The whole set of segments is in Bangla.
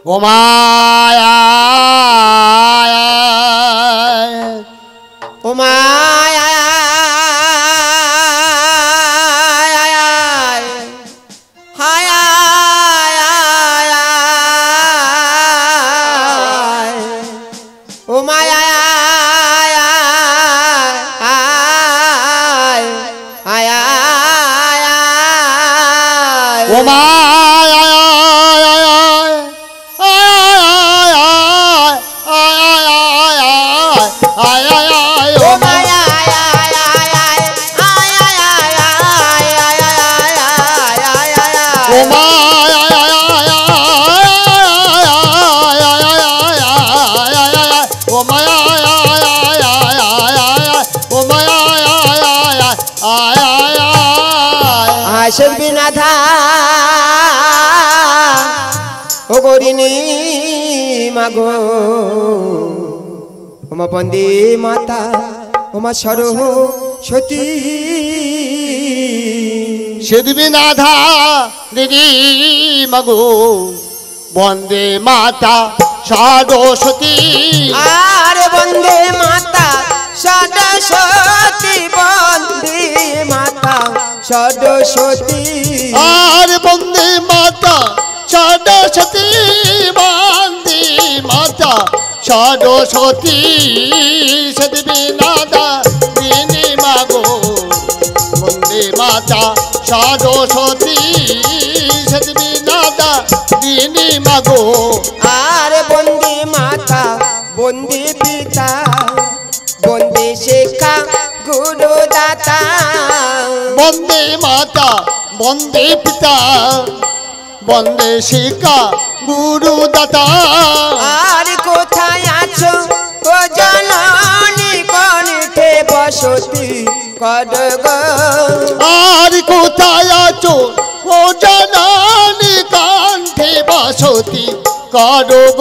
ও মায়া ও মায়া ও মায়া ও মায়া বিনাধা ও গরিনী মাগো ওমা বন্দে মাতা ওমা সরস্বতী সিদ্ধিবিনাথা দিদি মাগো বন্দে মাতা সরস্বতী আরে বন্দে মাতা সরস্বতী বন্দে মাতা সরস্বতী আর বন্দে মাতা সরস্বতী বন্দে মাতা সরস্বতী সিদ্ধিবিনাথা দিদি মাগো বন্দে মাতা সরস্বতী সিদ্ধিবিনাথা দিদি মাগো আর বন্দে মাতা বন্দে পিতা বন্দে শিক্ষা গুরু দাতা বন্দে মাতা বন্দে পিতা বন্দে শিক্ষা গুরু দাতা আর কোথায় আছো ও জননী কণ্ঠে বসতি করগ আর কোথায় আছো ও জননী কণ্ঠে বসতি করগ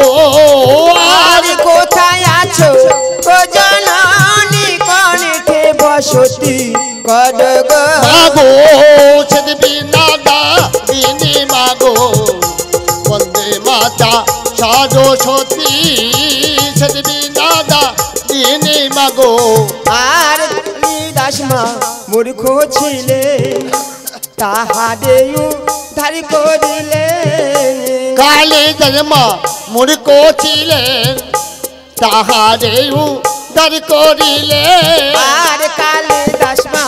আর কোথায় আছো ও জননী কণ্ঠে বসতি করগ মাগো সিদ্ধিবিনাথা দিদি মাগো বন্দে মাতা সরস্বতী সিদ্ধিবিনাথা দিদি মাগো আর দাস মা মূর্খ ছিলে তাহারে ধারি করিলে কালে জন্মা মূর্খ ছিলেন তাহারে উদ্ধার করিলে আর কালে দাস মা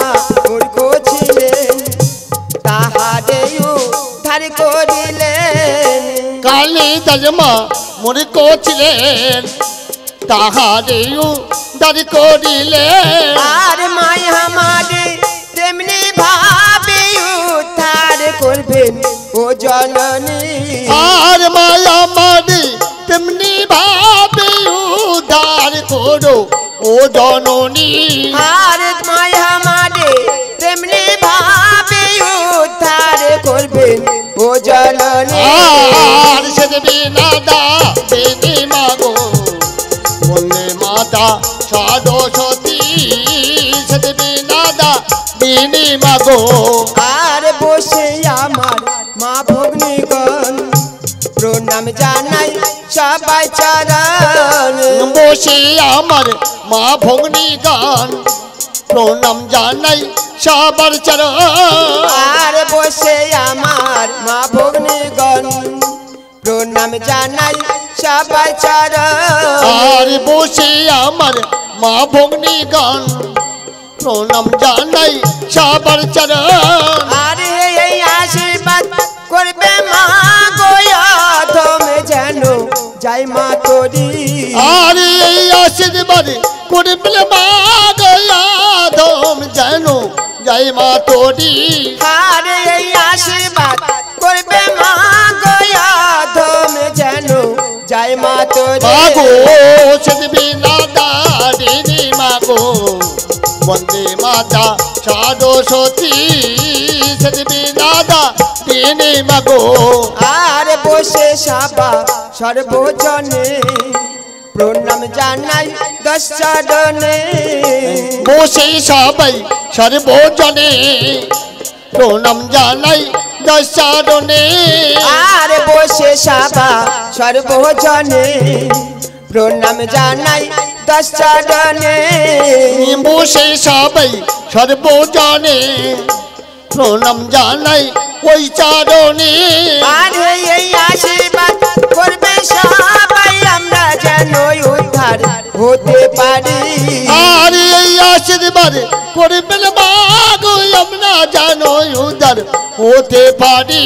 মূর্খ ছিলেন তাহারে ধারি করিলেন কালে জন্মা মূর্খ ছিলেন তাহারে উদ্ধার করিলে আর মাই আমারে তেমনি ভাবে উদ্ধার করবেন ও জননী আর মায়া মারি তেমনি ভাবে উদ্ধার করো ও জননী আর মাই আমারে তেমনি ভাবে উদ্ধার করবেন ও জননী আর সিদ্ধিবিনাথা দিদি মাগো বন্দে মাতা সরস্বতী সিদ্ধিবিনাথা দিদি মাগো আর বসে আমার মা ভগ্নীগণ প্রণাম জানাই সবাই চরণ বসে আমার মা ভগ্নী গান প্রণাম জানাই সবার চরণ আর বসে আমার মা ভগ্নীগণ প্রণাম জানাই সবাই চরণ আর বসে আমার মা ভগ্নী গান প্রণাম জানাই সবার চরণ আর এই আশীর্বাদ করবে মা গোয়াধম যেন যাই মা তোরি আর এই আশীর্বাদ করবে মা গয়াধম যেন জয় মা তোরি আর এই আশীর্বাদ করবে মা গোয়াধম যেন যাই মা তোরি মাগো সিদ্ধিবিনাথা দিদি মাগো বন্দে মাতা সরস্বতী সিদ্ধিবিনাথা দিদি মাগো আর বসে সাবা সর্বজনে প্রণাম জানাই দশ চরণে বসে সবাই সর্বজনে প্রণাম জানাই দশ চরণে আর বসে সাবা সর্বজনে প্রণাম জানাই দশ চরণে বসে সবাই সর্বজনে প্রণাম জানাই ওই চরণে আরে এই আশীর্বাদ করবে সবাই আমরা যেন উদ্ধার হতে পারি আর এই আশীর্বাদ করবেন মাগো আমরা জানো উদার হতে পারি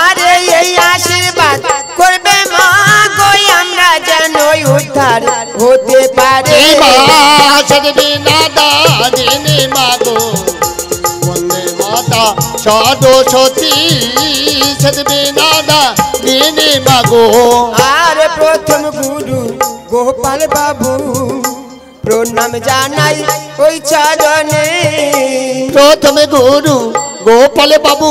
আরে এই আশীর্বাদ করবে মা গো আমরা যেন উদ্ধার হতে পারি এই মা সদবিনা দাদিনী মাগো বন্দে মাতা সরস্বতী সদবিনা দাদিনী মাগো আর প্রথম গুরু গোপাল বাবু প্রণাম জানাই ওই চরণে প্রথম গুরু গোপাল বাবু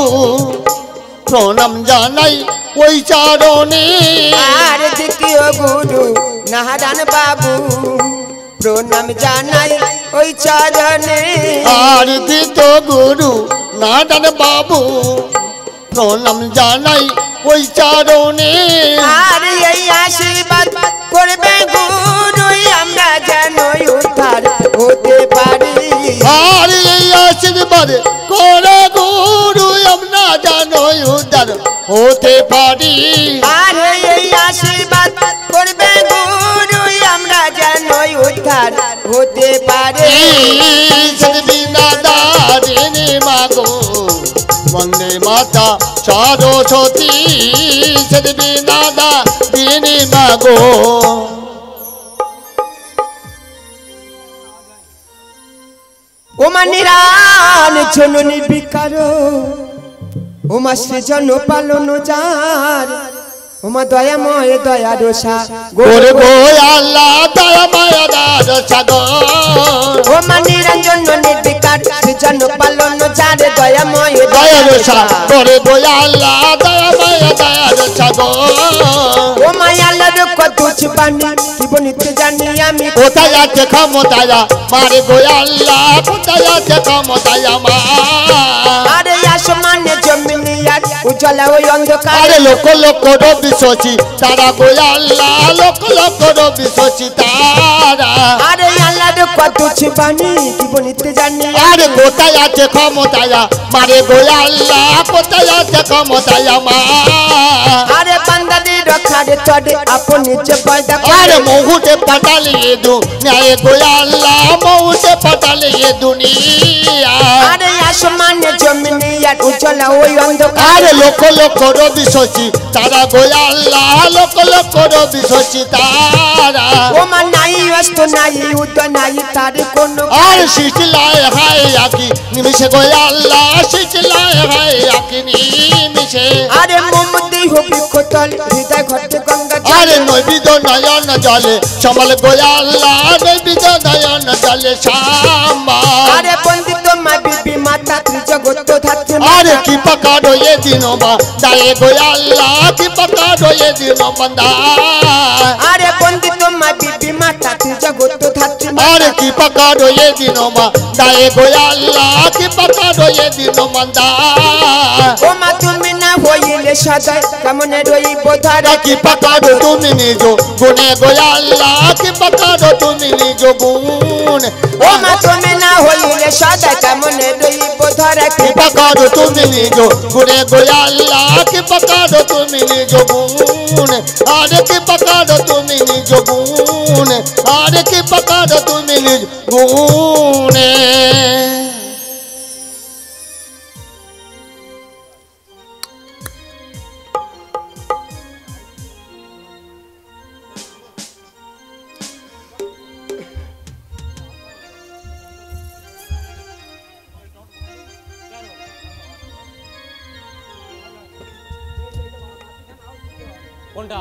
প্রণাম জানাই ওই চরণে আর দ্বিতীয় গুরু নারায়ণ বাবু প্রণাম জানাই ওই চরণে আর দ্বিতীয় গুরু নারায়ণ বাবু প্রণাম জানাই ওই চরণে আর এই আশীর্বাদ করবে গুরু আমরা যেন উদ্ধার হতে পারি আর এই আশীর্বাদ করে গুরু আমরা জানো উদার হতে পারি আর এই আশীর্বাদ করবে গুরু আমরা যেন উদ্ধার হতে পারি সদবিনা দাদিনী মাগো বন্দে মাতা সরস্বতী সদবিনা দাদিনী মাগো ওমা নিরান জননী বিকার ওমা সৃজন পালন যার ওমা দয়াময় দয়ার গোর গোয়াল্লা দয়া মায়া দার সাগর ওমা নিরঞ্জন নির্বিকার সৃজন পালন যার দয়াময় দয়ার দয়ার সাগর গোয়াল্লা দয়া মায়া দার সাগর ওমা আল্লাহর কত বাণী কি বলিতে জানি আমি কোথায় আছে ক্ষমতায়া মারে গোয়াল্লা কোথায় আছে ক্ষমতায়া মা আরে আসমানে জমিনে আর উজ্জ্বলা ওই অন্ধকার আরে লোক লোক রবি শশী তারা গোয়াল্লা লোক লোক রবি শশী তারা আরে আল্লাহর কত বাণী কি বলিতে জানি আরে কোথায় আছে ক্ষমতায়া মারে গোয়াল্লা কোথায় আছে ক্ষমতায়া মা আরে বান্দাদের রক্ষারে চড়ে আপনি যে পয়দা আরে মহুতে পাতালিয়ে দু ন্যায় গোয়াল্লা মহুতে পাতালিয়ে দুনিয়া আরে আসমানে জমিনে আর উজ্জ্বলা ওই অন্ধকার আরে লোক লোক রবি শশী তারা গোয়াল্লা লোক লোক রবি শশী তারা ওমা নাই অস্ত নাই উদ নাই তার কোন আর শিশলায় হায় আকি নিমিষে গোয়াল্লা শিশলায় হায় আকি নিমিষে আরে মোমতি হবি কোতল হৃদয় ঘটে গঙ্গা আরে নৈবিদ নয়ন জলে সমল গোয়াল্লা নৈবিদ নয়ন জলে শ্যামা আরে বন্দিত মা বিবি মাতা ত্রিজগত ধাত্রী আরে কি পকাড়ো এ দিন বা দায়ে গোয়াল্লা কি পকাড়ো এ দিন বন্দা আরে বন্দিত মা বিবি মাতা ত্রিজগত ধাত্রী আরে কি পকাড়ো এ দিন বা দায়ে গোয়াল্লা কি পকাড়ো এ দিন বন্দা ওমা তুমি না হইলে সদয় কেমন রইব ধরা কি পকাড়ো তুমি নিজ গুনে গোয়াল্লা কি পকাড়ো তুমি নিজ গুণ ওমা তুমি না হইলে সদয় কেমন রইব ধরা কি পকাড়ো তুমি নিজ গুনে গোয়াল্লা কি পকাড়ো তুমি নিজ গুণ আরে কি পকাড়ো তুমি নিজ গুণ আরে কি পকাড়ো তুমি নিজ গুণে কোনটা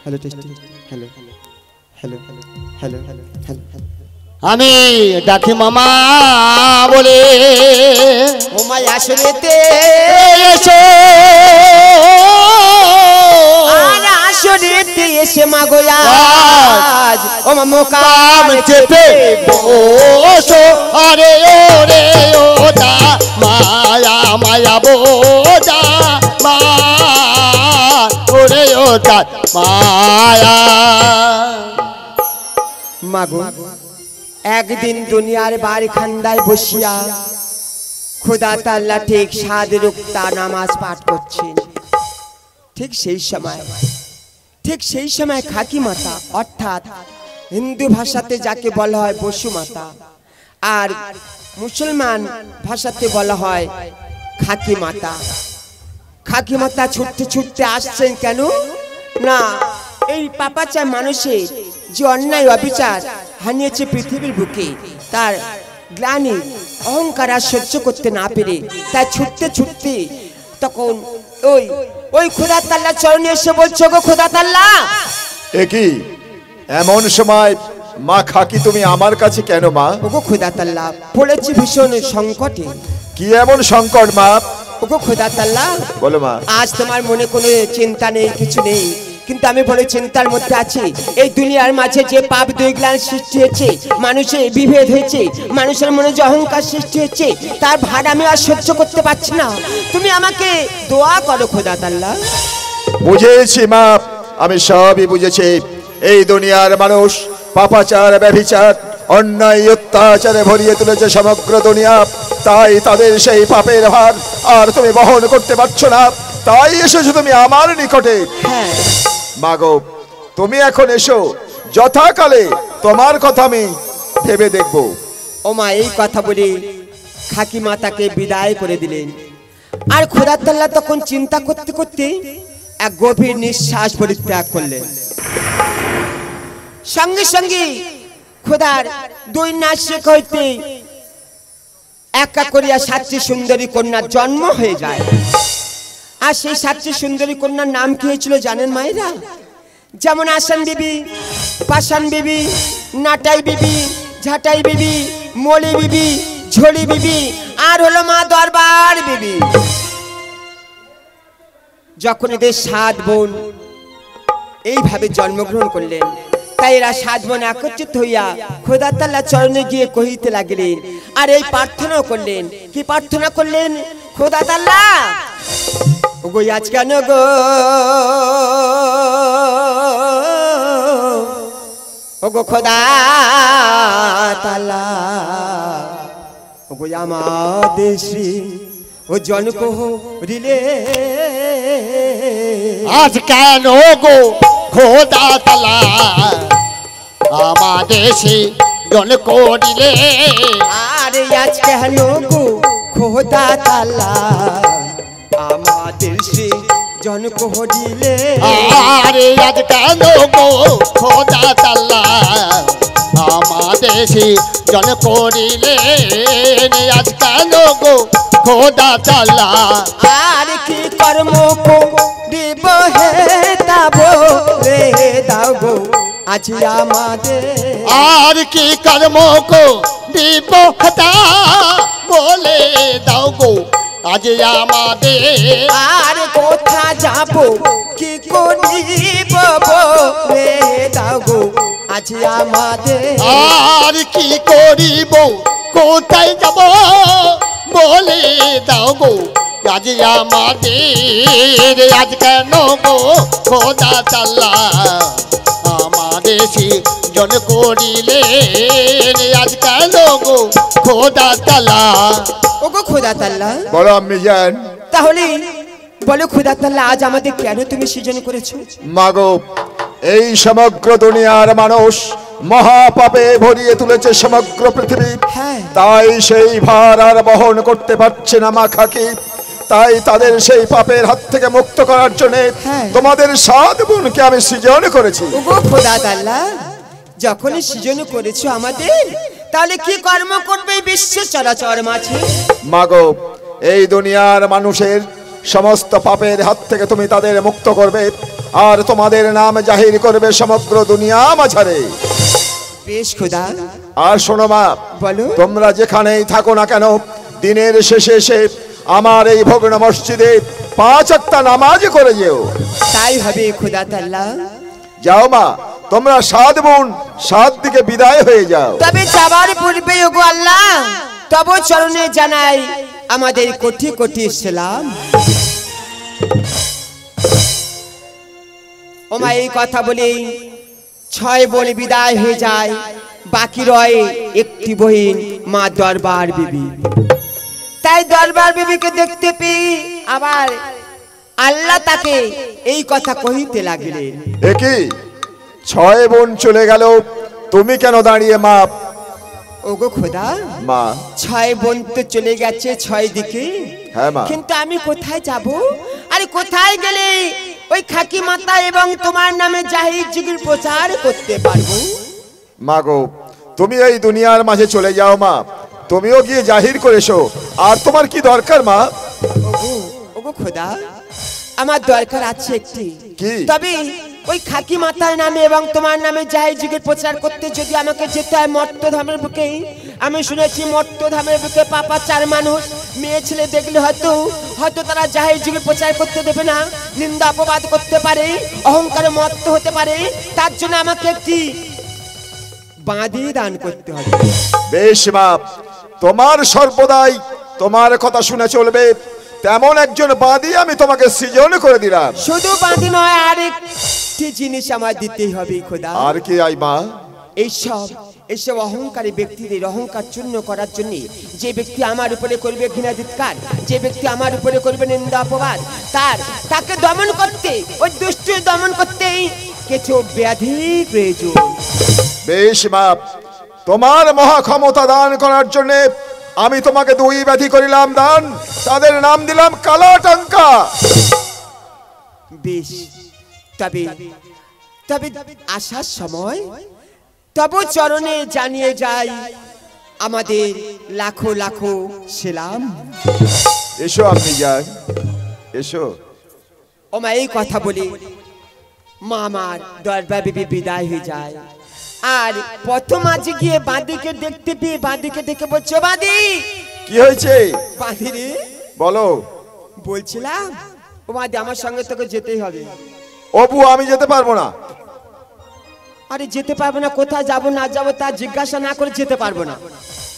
hello tasty, hello hello hello hello hello. আমি ডাকি মামা বলে ও মা আসরেতে এসো আর আসরেতে এসে মা গো আজ ও মা মোকাম চেপে বসো আরে ওরে ওটা মায়া মায়া বোঝা মা ওরে ওটা মায়া। মাগো একদিন দুনিয়ার বাড়ি খান্দায় বসিয়া খোদা তাআলা ঠিক সাদ রুক্তা নামাজ পাঠ করছেন। ঠিক সেই সময় খাকি মাতা অর্থাৎ হিন্দু ভাষাতে যাকে বলা হয় বসু মাতা আর মুসলমান ভাষাতে বলা হয় খাকি মাতা ছুটতে ছুটতে আসছেন কেন না এই পাপাচা মানুষের যে অন্যায় অবিচার হানিয়েছে পৃথিবীর বুকে তার গ্লানি অহংকার আর সহ্য করতে না পেরে তাই ছুটতে ছুটতে তখন ওই খোদা তাআলা চরণে এসে বলছো গো খোদা তাআলা। একই এমন সময় মা খাকি তুমি আমার কাছে কেন মা? ওগো খোদা তাআলা পড়েছি ভীষণ সংকটে। কি এমন সংকট মা? ওগো খোদা তাআলা বলো মা। আজ তোমার মনে কোনো চিন্তা নেই, কিছু নেই, কিন্তু আমি বড় চিন্তার মধ্যে আছি। এই দুনিয়ার মাঝে যে পাপ দুইগ্লান সৃষ্টি হয়েছে, মানুষের বিভেদ হয়েছে, মানুষের মনে যে অহংকার সৃষ্টি হয়েছে, তার ভার আমি আর সহ্য করতে পারছি না। তুমি আমাকে দোয়া করো খোদা তাআলা। বুঝেছি মা, আমি সবই বুঝেছি। এই দুনিয়ার মানুষ পাপাচার ব্যভিচার অন্যায় অত্যাচারে ভরিয়ে তুলেছে সমগ্র দুনিয়া, তাই তাদের সেই পাপের ভার আর তুমি বহন করতে পারছো না, তাই এসেছো তুমি আমার নিকটে। হ্যাঁ মাগো তুমি এখন এসো, যথাকালে তোমার কথা আমি ভেবে দেখব। ও মা এই কথা বলে খাকি মাতাকে বিদায় করে দিলেন। আর খোদা তাআলা তখন চিন্তা করতে করতে এক গভীর নিঃশ্বাস পরিত্যাগ করলেন। সঙ্গে সঙ্গে খোদার দুই নাসিক হইতে একা করিয়া 7টি সুন্দরী কন্যার জন্ম হয়ে যায়। আর সেই 7টি সুন্দরী কন্যার নাম কি হয়েছিল জানেন মায়েরা? যেমন আসান বিবি, পাশান বিবি, নাটাই বিবি, ঝাটাই বিবি, মলি বিবি, ঝড়ি বিবি আর হলো মা দরবার বিবি। যখন এদের 7 বোন এইভাবে জন্মগ্রহণ করলেন, তাই এরা 7 বোন একত্রিত হইয়া খোদা তাআলা চরণে গিয়ে কহিতে লাগলেন আর এই প্রার্থনা করলেন। কি প্রার্থনা করলেন? খোদা তাআলা ওগো আজ কেন গো ওগো খোদা তাআলা ওগো আমাদের শ্রী ও জনক রিলে আজ কেন গো খোদা তাআলা আমাদের জন করিলে, আরে আজ কেন গো খোদা তাআলা আমাদের শ্রী জন করিলে, আরে আজ কেন গো খোদা তাআলা আমাদের জন করিলে, আজ কেন গো খোদা তাআলা আর কি কর্ম করিব হে তাব রে দাও গো আজ আমাদের, আর কি কর্ম করিব তা বলে দাও গো আজ আমাদের, আর কোথা যাব কি করিব রে দাও গো আজ আমাদের, আর কি করিব কোথায় যাব বলে দাও গো আজ আমাদের, আজ কেন গো খোদা তাআলা আমাদের জন করিলে, আজ কেন গো খোদা তাআলা। ওগো খোদা তাআলা বলো আমি জান, তাহলে বলো খোদা তাআলা আজ আমাদের কেন তুমি সৃজন করেছো? মাগো এই সমগ্র দুনিয়ার মানুষ মহাপাপে ভরিয়ে তুলেছে সমগ্র পৃথিবী, হ্যাঁ। তাই সেই ভার আর বহন করতে পারছে না মা খাকি, তাই তাদের সেই পাপের হাত থেকে মুক্ত করার জন্য হ্যাঁ। তোমাদের 7 বোনকে আমি সৃজন করেছি। ওগো খোদা তাআলা যখনই সৃজন করেছো আমাদের, তাহলে কি কর্ম করবে এই বিশ্ব চরাচর মাঝে? মাগো এই দুনিয়ার মানুষের সমস্ত পাপের হাত থেকে তুমি তাদের মুক্ত করবে, আর তোমাদের নাম জাহির করবে সমগ্র দুনিয়া মাঝারে। বেশ খোদা। আর শোনো মা, বলো। তোমরা যেখানেই থাকো না কেন, দিনের শেষে এসে আমার এই ভগ্ন মসজিদে 5 ওয়াক্ত নামাজ করে যেও। তাই হবে খোদা তাআলা। যাও মা, তোমরা 7 বোন 7 দিকে বিদায় হয়ে যাও। তবে যাবার পূর্বে ওগো আল্লাহ, তব চরণে জানাই আমাদের কোটি কোটি সালাম। ওমা এই কথা বলে 6 বোন বিদায় হয়ে যায়, বাকি রয় একটি বহিন মা দরবার বিবি। তাই দরবার বিবিকে দেখতে পেয়ে আবার আল্লাহ তাকে এই কথা কহিতে লাগলেন। একই 6 বোন চলে গেল, তুমি কেন দাঁড়িয়ে মা? ওগো খোদা, মা 6 বোন তো চলে গেছে 6 দিকে। হ্যাঁ মা। কিন্তু আমি কোথায় যাব? আরে কোথায় গেলে ওই খাকি মাতা এবং তোমার নামে জাহির যুগের প্রচার করতে পারবো? মা গো, তুমি এই দুনিয়ার মাঝে চলে যাও মা, তুমিও গিয়ে জাহির করে এসো। আর তোমার কি দরকার মা? ওগো ওগো খোদা, আমার দরকার আছে একটি। কি? তবে ওই খাকি মাতার নামে এবং তোমার নামে জাহির যুগের প্রচার করতে যদি আমাকে যেতে হয় মর্তধামের বুকে। আমি শুনেছি মর্তধামের বুকে পাপাচার মানুষ, মেয়ে ছেলে দেখলে হয়তো তারা জাহির যুগের প্রচার করতে দেবে না, নিন্দা অপবাদ করতে পারে, অহংকারে মত্ত হতে পারে। তার জন্য আমাকে একটি বাঁধি দান করতে হবে। বেশ মা, তোমার সর্বদাই তোমার কথা শুনে চলবে তেমন একজন বাদী আমি তোমাকে সৃজন করে দিলাম। শুধু বাঁধি নয়, আরেকটি জিনিস আমার দিতেই হবে খোদা। আর কি আই মা? এইসব অহংকারী ব্যক্তিদের অহংকার চূর্ণ করার জন্য যে ব্যক্তি আমার উপরে করবে ঘৃণা ধিক্কার, যে ব্যক্তি আমার উপরে করবে নিন্দা অপবাদ, তাকে দমন করতে, ওই দুষ্ট দমন করতেই কিছু ব্যাধি প্রয়োজন। বেশ মা, তোমার মহা ক্ষমতা দান করার জন্য আমি তোমাকে 2 ব্যাধি করিলাম দান, তাদের নাম দিলাম কালাটাঙ্কা। বেশ, তবে আসার সময় তব চরণে জানিয়ে যাই আমাদের লাখো লাখো সালাম। এসো আপনি যান, এসো। ওমা এই কথা বলে মা আমার দরবার বিবি বিদায় হয়ে যায়। আর প্রথম আজ গিয়ে বাঁদিকে দেখতে পেয়ে বাঁদিকে দেখে বলছো, বাঁধি কি হয়েছে? বাঁধি রে, বলো। বলছিলাম ও বাঁধি আমার সঙ্গে তোকে যেতেই হবে। অপু আমি যেতে পারবো না। আরে যেতে পারবো না, কোথায় যাবো না যাবো তা জিজ্ঞাসা না করে যেতে পারবো না,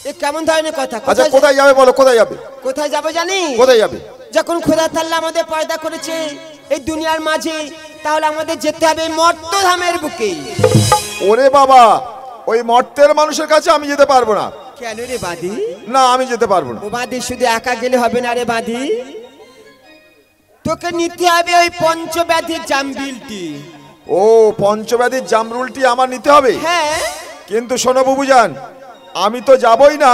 এ কেমন ধরনের কথা? আচ্ছা কোথায় যাবে বলো, কোথায় যাবে? কোথায় যাবো জানি? কোথায় যাবে? যখন খোদা তাআলা আমাদের পয়দা করেছে এই দুনিয়ার মাঝে, তাহলে আমাদের যেতে হবে মর্তধামের বুকে। ওরে বাবা, ওই মর্তের মানুষের কাছে আমি যেতে পারবো না। কেন রে বাঁধি? না আমি যেতে পারবো না। ও বাঁধি শুধু একা গেলে হবে না রে বাঁধি, তোকে নিতে হবে ওই পঞ্চব্যাধির জামবিলটি। ও পঞ্চব্যাধির জামরুলটি আমার নিতে হবে? হ্যাঁ। কিন্তু শোনো বুবুজান, আমি তো যাবই না।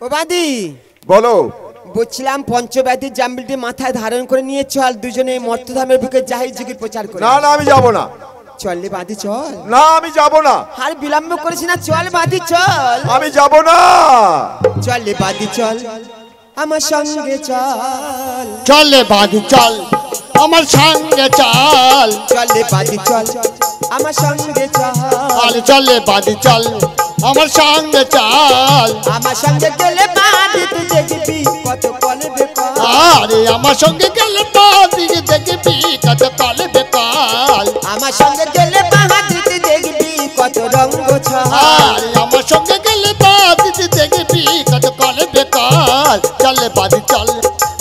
ও বাঁধি বলো। বলছিলাম পঞ্চব্যাধির জামবিলটি মাথায় ধারণ করে নিয়ে চল দুজনে মর্তধামের বুকে জাহির যুগের প্রচার করি। না না আমি যাব না। চল রে বাঁধি চল। না আমি যাব না। আর বিলম্ব করিস না, চল বাঁধি চল। আমি যাব না। চল রে বাঁধি চল আমার সঙ্গে চল। চল রে বাঁধি চল আমার সঙ্গে চল। চল রে বাঁধি চল আমার সঙ্গে চল। আরে চল রে বাঁধি চল আমার সঙ্গে চল। আমার সঙ্গে গেলে বাঁধি তুই দেখবি কত কলবে কল। আরে আমার সঙ্গে গেলে বাঁধি দেখবি কত কলবে কল। আমার সঙ্গে গেলে বাঁধি তুই দেখবি কত রঙ্গ ছল। আরে আমার সঙ্গে গেলে বাঁধি দেখবি কত কলবে কল। চল রে বাঁধি চল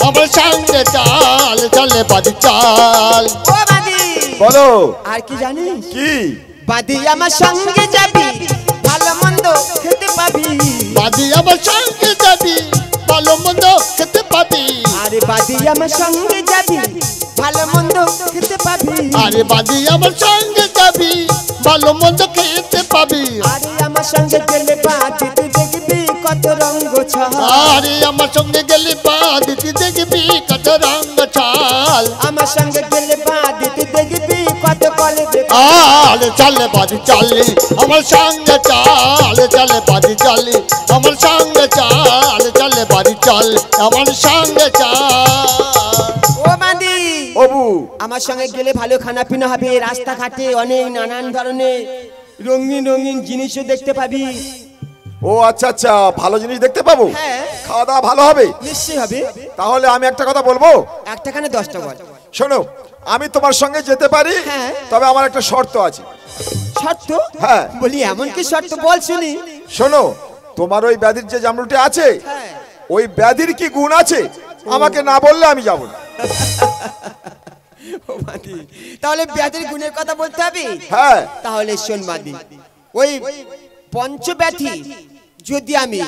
আমার সঙ্গে চল। চল রে বাঁধি চল। ও বাঁধি বলো। আর কি জানিস? কি? বাঁধি আমার সঙ্গে যাবি ভালো মন্দ খেতে পাবি। বাঁধি আমার সঙ্গে যাবি ভালো মন্দ খেতে পাবি। আরে বাঁধি আমার সঙ্গে যাবি ভালো মন্দ খেতে পাবি। আরে বাঁধি আমার সঙ্গে যাবি ভালো মন্দ খেতে পাবি। আরে আমার সঙ্গে গেলে বাদি তুই দেখবি কত রঙ্গ ছাল। আরে আমার সঙ্গে গেলে বাদি তুই দেখবি কত রঙ্গ ছাল। আমার সঙ্গে গেলে বাদি তুই দেখবি কত কলে আল চলে বাদি চলে আমার সঙ্গে চাল, চলে বাদি চলে আমার সঙ্গে চাল, চলে বাদি চল আমার সঙ্গে চাল। ও বাদি অবু আমার সঙ্গে গেলে ভালো খানা পিনা হবে, রাস্তাঘাটে অনেক নানান ধরনের রঙিন রঙিন জিনিসও দেখতে পাবি। ও আচ্ছা আচ্ছা, ভালো জিনিস দেখতে পাবো, হ্যাঁ খাওয়া দাওয়া ভালো হবে। নিশ্চয়ই হবে। তাহলে আমি একটা কথা বলবো, একটা খানে 10টা বল। শোনো, আমি তোমার সঙ্গে যেতে পারি, হ্যাঁ। তবে আমার একটা শর্ত আছে। শর্ত? হ্যাঁ। বলি এমন কি শর্ত বল শুনি। শোনো, তোমার ওই ব্যাধির যে জামরুলটি আছে, হ্যাঁ। ওই ব্যাধির কি গুণ আছে আমাকে না বললে আমি যাব না। ও বাদি, তাহলে ব্যাধির গুণের কথা বলতে হবে। হ্যাঁ। তাহলে শোন বাদি, ওই পঞ্চব্যাধি যদি আমি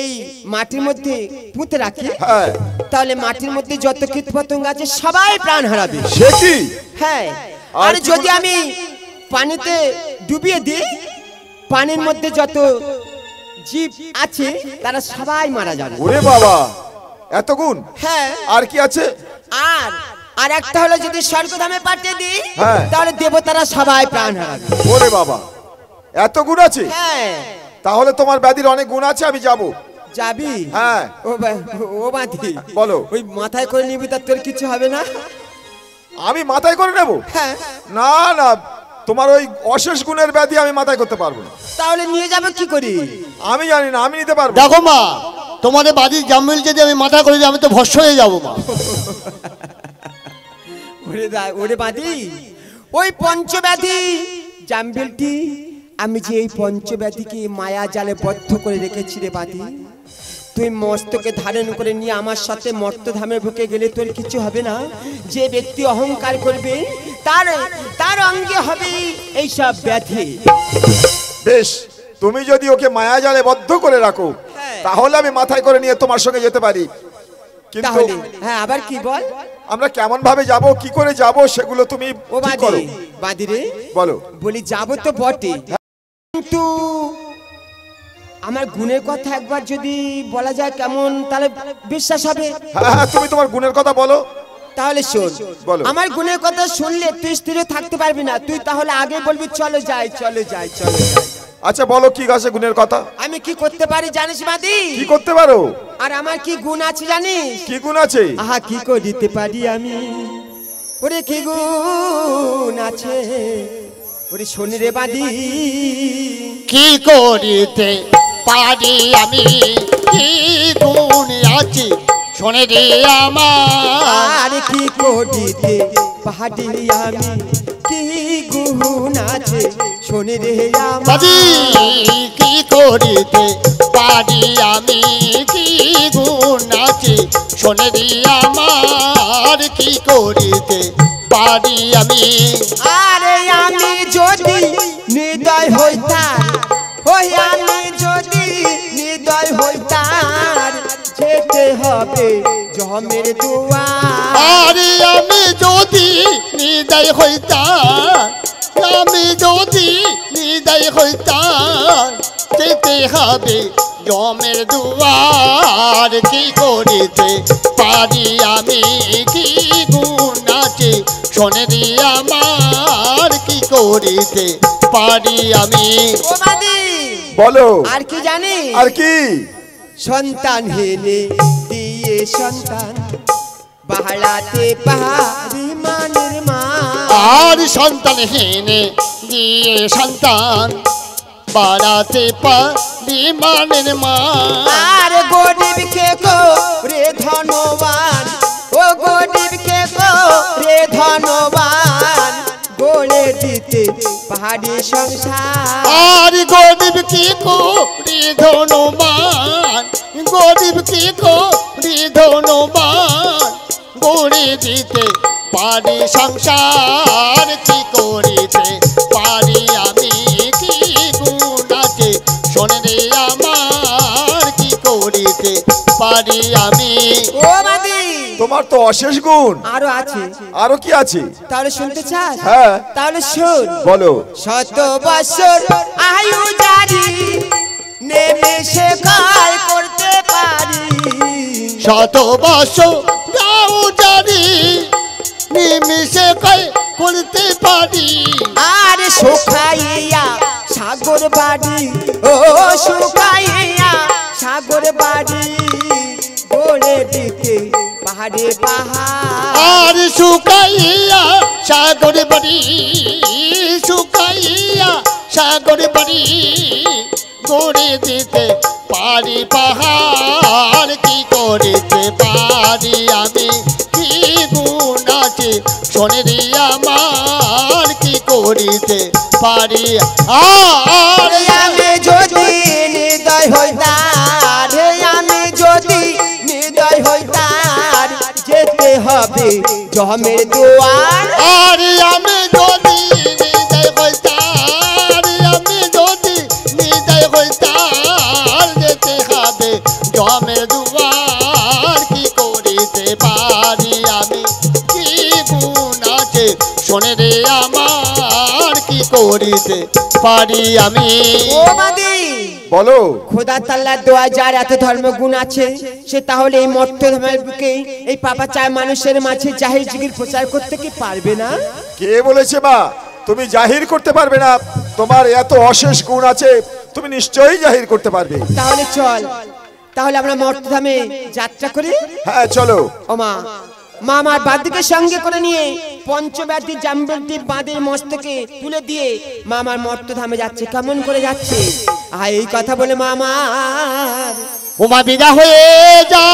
এই মাটির মধ্যে পুঁতে রাখি, হ্যাঁ। তাহলে মাটির মধ্যে যত কীটপতঙ্গ আছে সবাই প্রাণ হারাবে। সে কি? হ্যাঁ। আর আর কি যদি বলে? আমি পানিতে ডুবিয়ে দিই, পানির মধ্যে যত জীব আছে তারা সবাই মারা যাবে। ওরে বাবা, এত গুণ! হ্যাঁ। আর কি আছে? আর আর একটা হলো যদি স্বর্গধামে পাঠিয়ে দিই, হ্যাঁ। তাহলে দেবতারা সবাই প্রাণ হারাবে। ওরে বাবা, এত গুণ আছে? হ্যাঁ। তাহলে তোমার ব্যাধির অনেক গুণ আছে, আমি যাব। যাবি? হ্যাঁ। ও বাদি, বলো। ওই মাথায় করে নিবি, তার তোর কিছু হবে না। আমি মাথায় করে নেব? হ্যাঁ। না না, তোমার ওই অশেষ গুণের ব্যাধি আমি মাথায় করতে পারবো না। তাহলে নিয়ে যাবে কি করি? আমি জানি না, আমি নিতে পারবো না। দেখো মা, তোমাদের বাদির জামরুল যদি আমি মাথা করে দিই আমি তো ভস্ম হয়ে যাবো মা। ওরে বাদি, ওই পঞ্চব্যাধি জামবেলটি আমি যে এই পঞ্চব্যাধিকে মায়া জালে বদ্ধ করে রেখেছি রে বাদি, তুই মস্তকে ধারণ করে নিয়ে আমার সাথে মর্তধামে ঢুকে গেলে তোর কিছু হবে না। যে ব্যক্তি অহংকার করবে তার তার অঙ্গে হবে এইসব ব্যাধি। বেশ, তুমি যদি ওকে মায়া জালে বদ্ধ করে রাখো, হ্যাঁ। তাহলে আমি মাথায় করে নিয়ে তোমার সঙ্গে যেতে পারি। কিন্তু তাহলে হ্যাঁ, আবার কি বল? আমরা কেমন ভাবে যাব, কি করে যাব, সেগুলো তুমি ও ঠিক করো। বাদি, বাদি রে, বলো। বলি যাব তো বটে, কিন্তু আমার গুণের কথা একবার যদি বলা যায় কেমন তাহলে বিশ্বাস হবে। হ্যাঁ হ্যাঁ, তুমি তোমার গুণের কথা বলো। তাহলে শোন, বলো। আমার গুণের কথা শুনলে তুই স্থির থাকতে পারবি না, তুই তাহলে আগে বলবি চলো যাই চলো যাই চলো যাই। আচ্ছা বলো, কি আছে গুণের কথা? আমি কি করতে পারি জানিস বাদি? কি করতে পারো? আর আমার কি গুণ আছে জানিস? কি গুণ আছে? আহা, কি করিতে পারি আমি, ওরে কি গুণ আছে, ওরে শোন রে বাদি। কি করিতে পারি আমি, কি গুণ আছে শোনে রে আমার। আর কি করিতে পারি আমি, কি গুণ আছে শোনে রে আমার। বাদি কি করিতে পারি আমি, কি গুণ আছে শোনে রে আমার। কি করিতে পারি আমি। আরে আমি যদি নির্দয় হইতাম, ওই আমি যদি নির্দয় হইতাম, যেতে হবে জমের দুয়ার। আরে আমি যদি নির্দয় হইতাম, আমি যদি নির্দয় হইতাম, যেতে হবে জমের দুয়ার। কি করিতে পারি আমি, কি গুণ আছে শোনে রে আমার। কি করিতে পারি আমি। ও বাদি, বলো। আর কি জানি? আর কি? সন্তান হেলে দিয়ে সন্তান বাড়াতে পারি মানের মা। আর সন্তান হেনে দিয়ে সন্তান বাড়াতে পারি মানের মা। আর গরিব কে গো রে ধনবান, ও গরিব কে গো রে ধনবান, গড়ে দিতে পাহাড়ি সংসার। আর গরিব কি করি ধনবান, গরিব কি করি ধনবান, গড়ে দিতে পারি সংসার। কি করিতে পারি আমি, কি গুণ আছে শোনে রে আমার। কি করিতে পারি আমি। ও বাদি, তোমার তো অশেষ গুণ। আরো আছে। আরো কি আছে? তাহলে শুনতে চাস? হ্যাঁ। তাহলে শোন। বলো। শত বছর আয়ু জারি নেমেষে কাল করতে পারি। শত বছর আয়ু জারি নিমিষে কাল করতে পারি। আর শুকাইয়া সাগর বাড়ি, ও শুকাইয়া সাগর বাড়ি গড়ে দিতে পাহাড়ে পাহাড়। আর শুকাইয়া সাগর বাড়ি, শুকাইয়া সাগর বাড়ি গড়ে দিতে পারি পাহাড়। কি করিতে পারি আমি, কি গুণ আছে শোনে রে আমার, কি করিতে পারি। আর আমি যদি নির্দয় হইতার, আমি যদি নির্দয় হইতার যেতে হবে জমের দুয়ার। আর আমি যদি নিদয় হইতার, আমি যদি নিদয় হইতার যেতে হবে জমের দুয়ার। কি করিতে পারি আমি, কি গুণ আছে শোনে রে আমার, কি করিতে পারি আমি। ও বাদি বলো। খোদা তাআলার দোয়া যার এত ধর্মগুণ আছে, সে তাহলে এই মর্ত ধর্মের বুকে এই পাপা চায় মানুষের মাঝে জাহির জিকির প্রচার করতে কি পারবে না? কে বলেছে মা তুমি জাহির করতে পারবে না? তোমার এত অশেষ গুণ আছে, তুমি নিশ্চয়ই জাহির করতে পারবে। তাহলে চল, তাহলে আমরা মর্ত ধামে যাত্রা করি। হ্যাঁ চলো। ও মা, মা আমার বাদিকে সঙ্গে করে নিয়ে পঞ্চব্যাধি জাম্বলটি বাঁধের মস্তকে তুলে দিয়ে মা আমার মর্ত ধামে যাচ্ছে। কেমন করে যাচ্ছে? এই কথা বলে মা আমার ওমা বিদা হয়ে যা।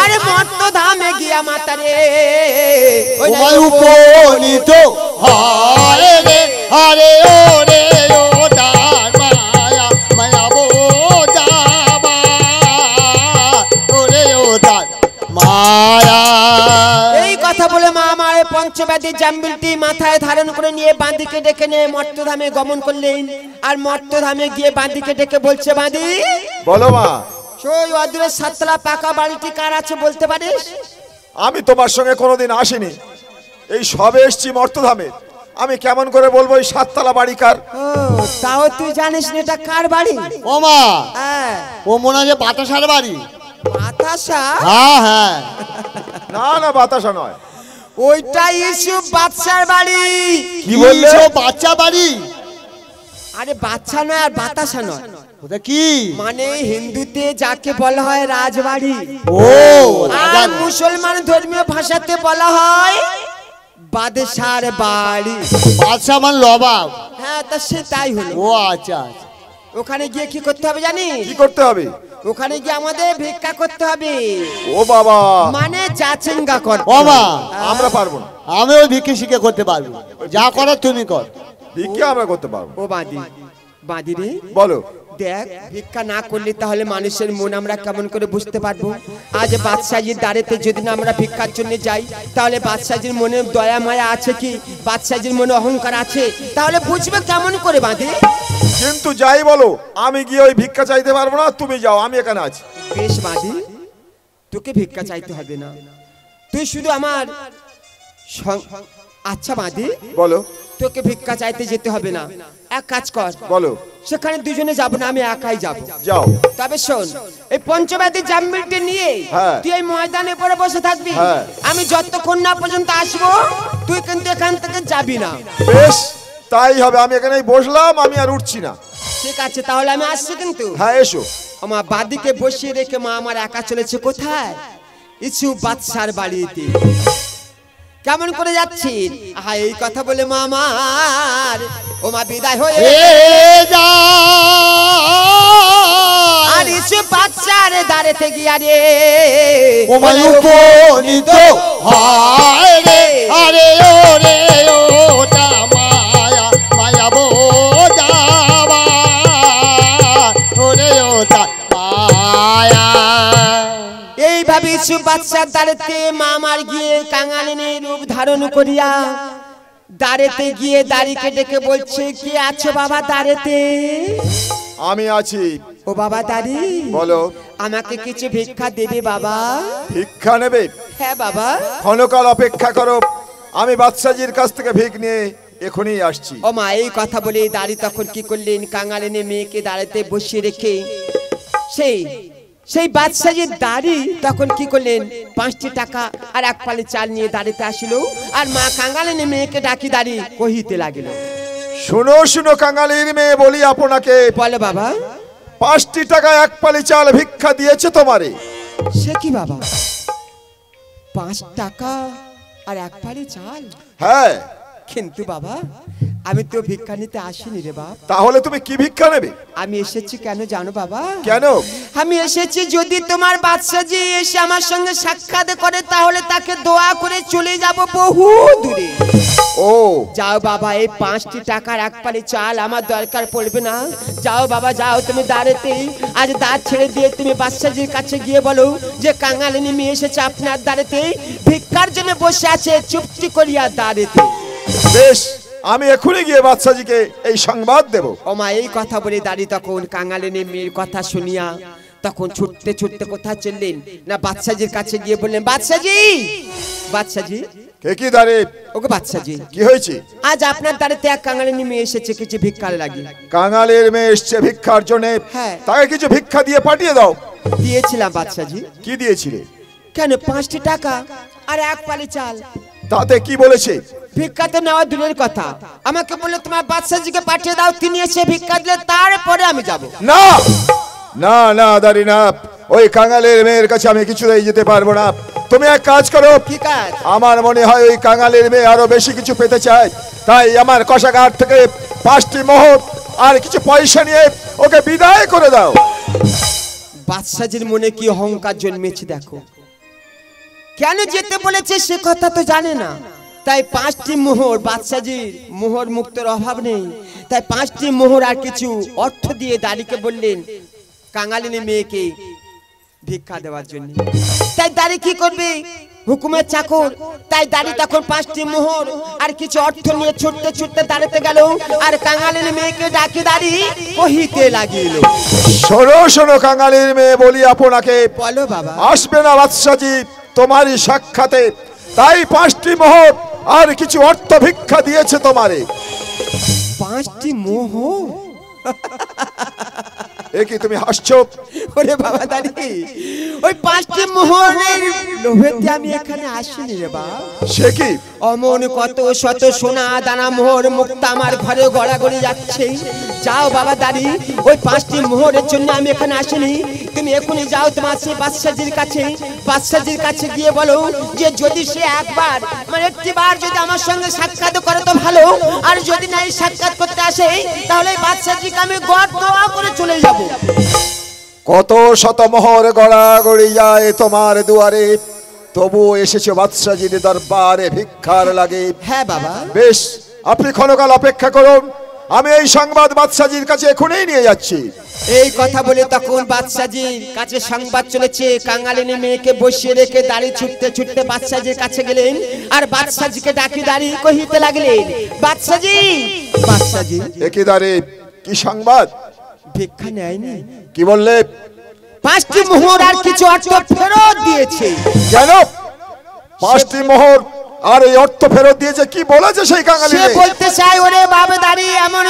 আরে মর্ত ধামে গিয়া মাতারে ওমা উপনীত হয় রে, আরে ওরে ও দার মায়া মায়া বোঝাবা, ওরে ও দার মায়া। এই কথা বলে মা আমার পঞ্চব্যাধি জাম্বিলটি মাথায় ধারণ করে নিয়ে বাঁদিকে ডেকে নিয়ে মর্তধামে গমন করলেন। আর মর্তধামে গিয়ে বাঁদিকে ডেকে বলছে, বাঁধি বলো মা। ওই অদূরে সাততলা পাকা বাড়িটি কার আছে বলতে পারিস? আমি তোমার সঙ্গে কোনোদিন আসিনি, এই সবে এসছি মর্তধামে। আমি কেমন করে বলবো এই সাততলা বাড়ি কার? তাও তুই জানিস না এটা কার বাড়ি? ওমা হ্যাঁ, ও মনে হয় যে বাতাসার বাড়ি। বাতাসা? হ্যাঁ হ্যাঁ। না না, বাতাসা নয়, ওইটা ইউসুফ বাদশার বাড়ি। কি বললে? বাচ্চা বাড়ি? আরে বাচ্চা নয় আর বাতাসা নয়, ওটা কি? মানে হিন্দুতে যাকে বলা হয় রাজবাড়ি, ও আর মুসলমান ধর্মীয় ভাষাতে বলা হয় বাদশার বাড়ি। বাদশা মানে লবাব। হ্যাঁ, তা সে তাই হলো। ও আচ্ছা। ওখানে গিয়ে কি করতে হবে জানি? কি করতে হবে? ওখানে গিয়ে আমাদের ভিক্ষা করতে হবে। ও বাবা, মানে চাচেঙ্গা কর। ও মা, আমরা পারবো না। আমি ওই ভিক্ষে শিখে করতে পারবো, যা করার তুমি কর। ভিক্ষা আমরা করতে পারবো। ও বাদি, বাদি রে বলো। দেখ, ভিক্ষা না করলে তাহলে মানুষের মন আমরা কেমন করে বুঝতে পারবো? আজ বাদশাহীর দ্বারেতে যদি না আমরা ভিক্ষার জন্য যাই, তাহলে বাদশাহীর মনে দয়া মায়া আছে কি, বাদশাহীর মনে অহংকার আছে, তাহলে বুঝবে কেমন করে বাঁধে? কিন্তু যাই বলো, আমি গিয়ে ওই ভিক্ষা চাইতে পারবো না, তুমি যাও, আমি এখানে আছি। বেশ বাঁধি, তোকে ভিক্ষা চাইতে হবে না, তুই শুধু আমার আচ্ছা বাঁধি, বলো। তোকে ভিক্ষা চাইতে যেতে হবে না, এক কাজ কর, বলো। সেখানে দুজনে যাব না, আমি একাই যাব। যাও। তবে শোন, এই পঞ্চব্যাধি জাম্বিলটি নিয়ে হ্যাঁ। তুই এই ময়দানে পরে বসে থাকবি। হ্যাঁ। আমি যতক্ষণ না পর্যন্ত আসবো তুই কিন্তু এখান থেকে যাবি না। বেশ, তাই হবে। আমি এখানেই বসলাম, আমি আর উঠছি না। ঠিক আছে, তাহলে আমি আসছি কিন্তু। হ্যাঁ এসো। আমার বাদিকে বসিয়ে রেখে মা আমার একা চলেছে কোথায়? ইসু বাদশার বাড়িতে। কেমন করে যাচ্ছি? এই কথা বলে মা আমার ও মা বিদায় হয়ে যা। আর ইসু বাদশার দাঁড়েতে গিয়া রে ওমা উপনীত হয় রে, আরে ওরে ওটা মায়া মায়া বোঝাবা, ওরে ওটা মায়া। এইভাবে ইসু বাদশার দাঁড়েতে মা আমার গিয়ে কাঙালিনীর রূপ ধারণ করিয়া দাঁড়েতে গিয়ে দাড়িকে ডেকে বলছে, কি আছো বাবা দাঁড়েতে? আমি আছি। ও বাবা দাঁড়ি, বলো। আমাকে কিছু ভিক্ষা দেবে বাবা? ভিক্ষা নেবে? হ্যাঁ বাবা। ক্ষণকাল অপেক্ষা করো, আমি বাদশাজির কাছ থেকে ভিক নিয়ে এখনই আসছি। ও মা, এই কথা বলে দাঁড়ি তখন কি করলেন, কাঙালিনী মেয়েকে দাঁড়াতে বসিয়ে রেখে সেই বাদশাহের দাঁড়ি তখন কি করলেন, 5টি টাকা আর 1 পালি চাল নিয়ে দাঁড়িতে আসিল, আর মা কাঙালিনী মেয়েকে ডাকি দাঁড়ি কহিতে লাগিল। শুনো শুনো কাঙালির মেয়ে, বলি আপনাকে। বলে বাবা। 5টি টাকা 1 পালি চাল ভিক্ষা দিয়েছে তোমারে। সে কি বাবা, 5 টাকা আর 1 পালি চাল? হ্যাঁ। কিন্তু বাবা, আমি তো ভিক্ষা নিতে আসিনি রে বাপ। তাহলে তুমি কি ভিক্ষা নেবে? আমি এসেছি কেন জানো বাবা? কেন? আমি এসেছি যদি তোমার বাদশাজি এসে আমার সঙ্গে সাক্ষাৎ করে, তাহলে তাকে দোয়া করে চলে যাব বহু দূরে। ও যাও বাবা, এই 5টি টাকার 1 পালি চাল আমার দরকার পড়বে না। যাও বাবা যাও, তুমি দাঁড়াতে আজ দাঁত ছেড়ে দিয়ে তুমি বাদশাজির কাছে গিয়ে বলো যে কাঙালিনী মেয়ে এসেছে আপনার দাঁড়াতে, ভিক্ষার জন্য বসে আছে, চুপটি করিয়া দাঁড়াতে। বেশ, আমি এখনই গিয়ে বাদশাজিকে এই সংবাদ দেব। ও মা, এই কথা বলে দাঁড়িয়ে তখন কাঙালিনী মেয়ের কথা শুনিয়া তখন ছুটতে ছুটতে কোথায় চললেন না, বাদশাজির কাছে গিয়ে বললেন, বাদশাজি বাদশাজি। কে কি দাঁড়ে? ওকে বাদশাজি, কি হয়েছে? আজ আপনার দাঁড়াতে এক কাঙালিনী মেয়ে এসেছে কিছু ভিক্ষার লাগি। কাঙালের মেয়ে এসছে ভিক্ষার জন্য? হ্যাঁ। তাকে কিছু ভিক্ষা দিয়ে পাঠিয়ে দাও। দিয়েছিলাম বাদশাজি। কি দিয়েছিলে? কেন, 5টি টাকা আর 1 পালি চাল। তাতে কি বলেছে? ভিক্ষা তো নেওয়া দূরের কথা, আমাকে বলে তোমার বাদশাজিকে পাঠিয়ে দাও, তিনি এসে ভিক্ষা দিলে তারপরে আমি যাব। না না না দাঁড়ি না, ওই কাঙালের মেয়ের কাছে আমি কিছুতেই যেতে পারবো না। তুমি এক কাজ করো। কি কাজ? আমার মনে হয় ওই কাঙালের মেয়ে আরো বেশি কিছু পেতে চায়, তাই আমার কষাঘাট থেকে 5টি মোহর আর কিছু পয়সা নিয়ে ওকে বিদায় করে দাও। বাদশাজির মনে কি অহংকার জন্মেছে দেখো, কেন যেতে বলেছে সে কথা তো জানে না, তাই 5টি মোহর, বাদশাজির মোহর মুক্তের অভাব নেই, তাই 5টি মোহর আর কিছু অর্থ দিয়ে দাঁড়িকে বললেন কাঙালিনী মেয়েকে ভিক্ষা দেওয়ার জন্য। তাই দাঁড়ি কি করবে, হুকুমের চাকর, তাই দাঁড়ি তখন 5টি মোহর আর কিছু অর্থ নিয়ে ছুটতে ছুটতে দাঁড়াতে গেল, আর কাঙালিনী মেয়েকে ডাকি দাঁড়ি কহিতে লাগিল। শোনো শোনো কাঙালির মেয়ে, বলি আপনাকে। বলো বাবা। আসবে না বাদশাজি তোমারই সাক্ষাতে, তাই 5টি মোহর আর কিছু অর্থ ভিক্ষা দিয়েছে তোমারে। 5টি মোহর? এ কি তুমি হাসছো? ওরে বাবা দাঁড়ি, ওই 5টি মোহরের লোভেতে আমি এখানে আসিনি রে বাবা। সে কি? অমন কত শত সোনা দানা মোহর মুক্তা আমার ঘরে গড়াগড়ি যাচ্ছে। যাও বাবা দাঁড়ি, ওই 5টি মোহরের জন্য আমি এখানে আসিনি, তুমি এখনই যাও তোমার সেই বাদশাজির কাছে গিয়ে বলো যে যদি সে একবার মানে একটিবার যদি আমার সঙ্গে সাক্ষাৎ করে তো ভালো, আর যদি নাই সাক্ষাৎ করতে আসে তাহলে বাদশাজিকে আমি গড় দোয়া করে চলে যাব। কত শত মোহর গড়াগড়ি যায় তোমার দুয়ারে, তবু এসেছে বাদশাজির দরবারে ভিক্ষার লাগে। হ্যাঁ বাবা। বেশ, আপনি ক্ষণকাল অপেক্ষা করুন, আমি এই সংবাদ বাদশাজির কাছে এখনই নিয়ে যাচ্ছি। এই কথা বলে তখন বাদশাজির কাছে সংবাদ চলেছে, কাঙালিনী মেয়েকে বসিয়ে রেখে দাঁড়ি ছুটতে ছুটতে বাদশাজির কাছে গেলেন, আর বাদশাজিকে ডাকি দাঁড়ি কহিতে লাগলেন, বাদশাজি বাদশাজি। একই দাঁড়ে, কি সংবাদ? ভিক্ষা নেয়নি। কি বললে? 5টি মোহর আর কিছু অর্থ ফেরত দিয়েছে। কেন 5টি মোহর আর এই অর্থ ফেরত দিয়েছে? কি বলেছে সেই কাঙালি? সে বলতে চাই, ওরে বাবা দাঁড়ি, এমন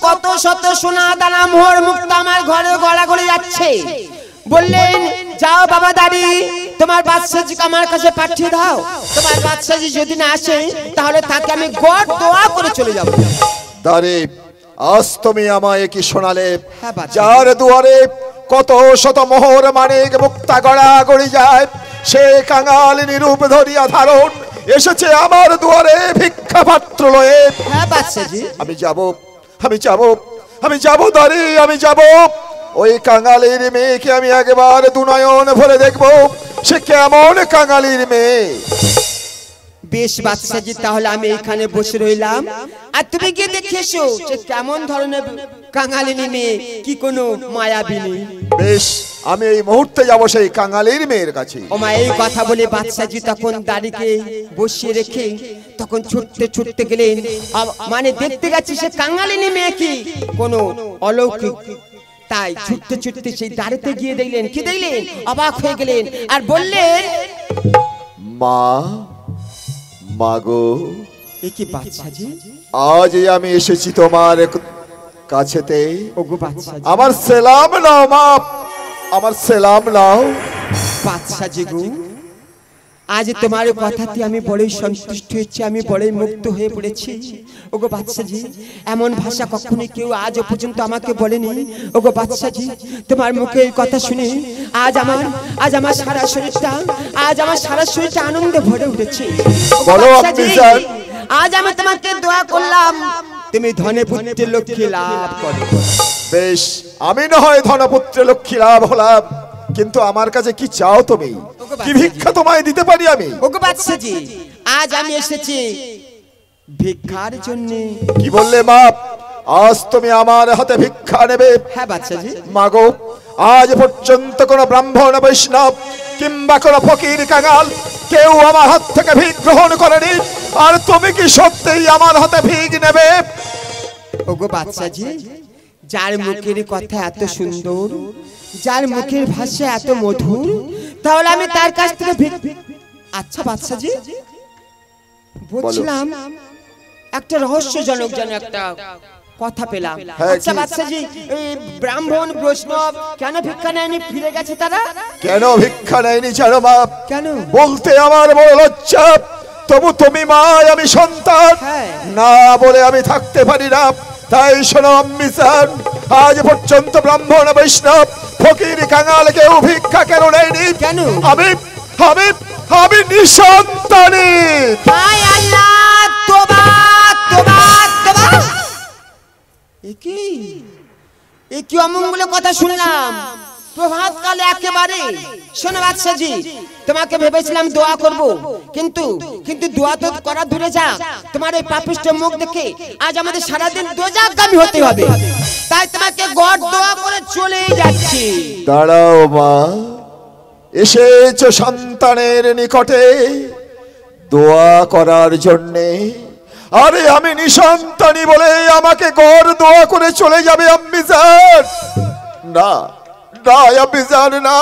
কত শত সোনা দানা মোহর মুক্তা আমার ঘরে গড়াগড়ি যাচ্ছে। বললেন যাও বাবা দাঁড়ি, তোমার বাদশাজিকে আমার কাছে পাঠিয়ে দাও, তোমার বাদশাজি যদি না আসে তাহলে তাকে আমি গড় দোয়া করে চলে যাব। দাঁড়ে, আজ তুমি আমায় কি শোনালে? হ্যাঁ বাদশাজি। যার দুয়ারে কত শত মোহর মানিক মুক্তা গড়াগড়ি যায়, সে কাঙালিনী রূপ ধরিয়া ধারণ এসেছে আমার দুয়ারে ভিক্ষা পাত্র লয়ে। হ্যাঁ বাদশাজি। আমি যাব দাঁড়ি, আমি যাব। ওই কাঙালির মেয়েকে আমি একবার দুনয়ন ভরে দেখবো, সে কেমন কাঙালির মেয়ে। বেশ বাদশাজি, তাহলে আমি এখানে বসে রইলাম, আর তুমি গিয়ে দেখে এসো যে কেমন ধরনের কাঙালিনী মেয়ে, কি কোনো মায়াবিনী। বেশ, আমি এই মুহূর্তে যাব সেই কাঙালির মেয়ের কাছে। ওমা, এই কথা বলে বাদশাজি তখন দাঁড়িকে বসিয়ে রেখে তখন ছুটতে ছুটতে গেলেন, মানে দেখতে গেছি সে কাঙালিনী মেয়ে কি কোনো অলৌকিক তাই ছুটতে ছুটতে সেই দাঁড়িতে গিয়ে দেখলেন, কি দেখলেন? অবাক হয়ে গেলেন আর বললেন, মা, মাগো, এ কি বাদশাজি? আজ আমি এসেছি তোমার কাছেতে। ওগো বাদশাজি, আমার সালাম নাও মা, আমার সালাম নাও। বাদশাজি গো, আজ তোমার কথাতে আমি বড়ই সন্তুষ্ট হয়েছি, আমি বড়ই মুক্ত হয়ে পড়েছি। ওগো বাদশাজি, এমন ভাষা কখনোই কেউ আজ পর্যন্ত আমাকে বলেনি। ওগো বাদশাজি, তোমার মুখে এই কথা শুনে আজ আমার সারা শরীরটা আনন্দে ভরে উঠেছে। বলো আম্মিজান। আজ আমি তোমাকে দোয়া করলাম, তুমি ধনে পুত্রে লক্ষ্মী লাভ করো। বেশ, আমি না হয় ধনপুত্রে লক্ষ্মী লাভ হলাম, কিন্তু আমার কাছে কি চাও তুমি? কি ভিক্ষা তোমায় দিতে পারি আমি? ওগো বাদশাজি, আজ আমি এসেছি ভিক্ষার জন্য। কি বললে মা? আজ তুমি আমার হাতে ভিক্ষা নেবে? হ্যাঁ বাদশাজি। মাগো, আজ পর্যন্ত কোন ব্রাহ্মণ, বৈষ্ণব কিংবা কোন ফকির কাঙাল কেউ আমার হাত থেকে ভিক গ্রহণ করেনি, আর তুমি কি সত্যিই আমার হাতে ভিক নেবে? ওগো বাদশাজি, যার মুখের কথা এত সুন্দর, যার মুখের ভাষা এত মধুর, তাহলে আমি তার কাছ থেকে আচ্ছা বাদশাজি, বলছিলাম একটা রহস্যজনক যেন একটা কথা পেলাম। আচ্ছা বাদশাজি, এই ব্রাহ্মণ বৈষ্ণব কেন ভিক্ষা নেয়নি, ফিরে গেছে তারা? কেন ভিক্ষা নেয়নি জানো মা? কেন বলতে আমার বড় লজ্জা, তবু তুমি মা, আমি সন্তান, না বলে আমি থাকতে পারি না। তাই শোনো আম্মিজান, আজ পর্যন্ত ব্রাহ্মণ, বৈষ্ণব, ফকির কাঙাল কেউ ভিক্ষা কেন নেয়নি? কেন? আমি নিঃসন্তানী। হায় আল্লাহ, তোবা তোবা তোবা! এ কি অমঙ্গল কথা শুনলাম প্রভাত কালে একেবারে। শোনো বাদশাজি, তোমাকে ভেবেছিলাম দোয়া করব, কিন্তু দোয়া তো করা দূরে যাক, তোমার এই পাপিষ্ঠ মুখ দেখে আজ আমাদের সারাদিন দোজাগামী হতে হবে। তাই তোমাকে গড় দোয়া করে চলে যাচ্ছি। দাঁড়াও মা, এসেছো সন্তানের নিকটে দোয়া করার জন্যে, আরে আমি নিঃসন্তানী বলে আমাকে গড় দোয়া করে চলে যাবে আম্মিজান? না না আম্মিজান, না,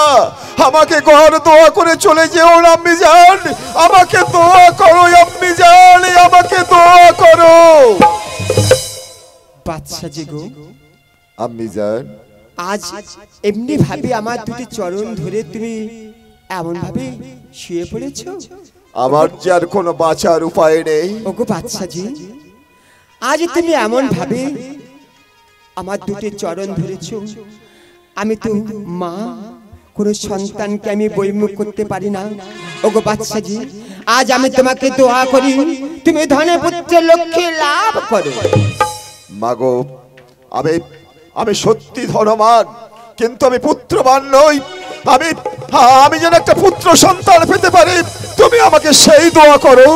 আমাকে গড় দোয়া করে চলে যেও না আম্মিজান, আমাকে দোয়া করো আম্মিজান, আমাকে দোয়া করো। বাদশাজি গো, আম্মিজান, আজ এমনি ভাবে আমার দুটি চরণ ধরে তুমি এমন ভাবে শুয়ে পড়েছো, আমার যে আর কোনো বাঁচার উপায় নেই। ওগো বাদশাজি, আজ তুমি এমন ভাবে আমার দুটি চরণ ধরেছো, আমি তো মা, কোনো সন্তানকে আমি বৈমুখ করতে পারি না। ওগো বাদশাজি, আজ আমি তোমাকে দোয়া করি, তুমি ধনে পুত্রের লক্ষ্যে লাভ করো। মাগো, আমি সত্যি ধনবান, কিন্তু আমি পুত্রবান নই। আমি যেন একটা পুত্র সন্তান পেতে পারি, তুমি আমাকে সেই দোয়া করো।